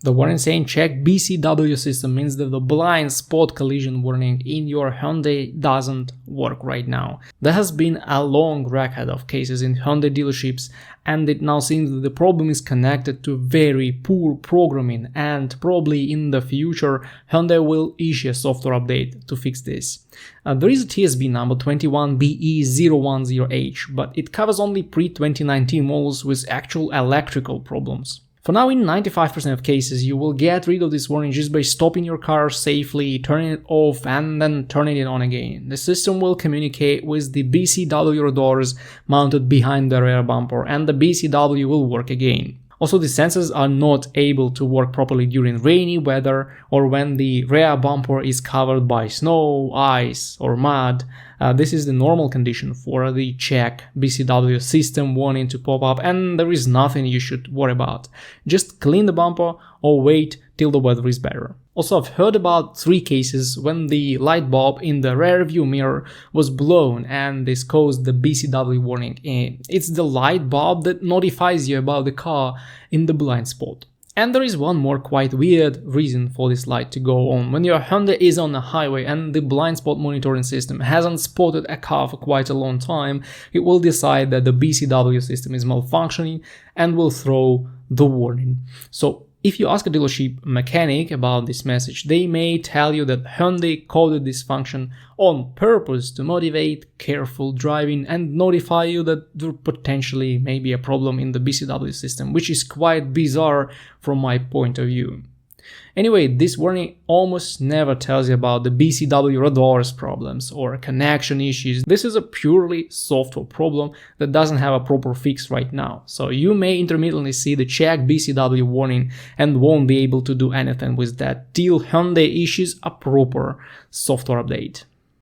The warning saying check BCW system means that the blind spot collision warning in your Hyundai doesn't work right now. There has been a long record of cases in Hyundai dealerships, and it now seems that the problem is connected to very poor programming, and probably in the future Hyundai will issue a software update to fix this. There is a TSB number 21BE010H, but it covers only pre-2019 models with actual electrical problems. For now, in 95% of cases, you will get rid of this warning just by stopping your car safely, turning it off, and then turning it on again. The system will communicate with the BCW radars mounted behind the rear bumper, and the BCW will work again. Also, the sensors are not able to work properly during rainy weather or when the rear bumper is covered by snow, ice, or mud. This is the normal condition for the check BCW system warning to pop up, and there is nothing you should worry about. Just clean the bumper or wait till the weather is better. Also, I've heard about 3 cases when the light bulb in the rear view mirror was blown and this caused the BCW warning. It's the light bulb that notifies you about the car in the blind spot. And there is one more quite weird reason for this light to go on. When your Hyundai is on a highway and the blind spot monitoring system hasn't spotted a car for quite a long time, it will decide that the BCW system is malfunctioning and will throw the warning. So if you ask a dealership mechanic about this message, they may tell you that Hyundai coded this function on purpose to motivate careful driving and notify you that there potentially may be a problem in the BCW system, which is quite bizarre from my point of view. Anyway, this warning almost never tells you about the BCW radars problems or connection issues. This is a purely software problem that doesn't have a proper fix right now. So you may intermittently see the check BCW warning and won't be able to do anything with that till Hyundai issues a proper software update.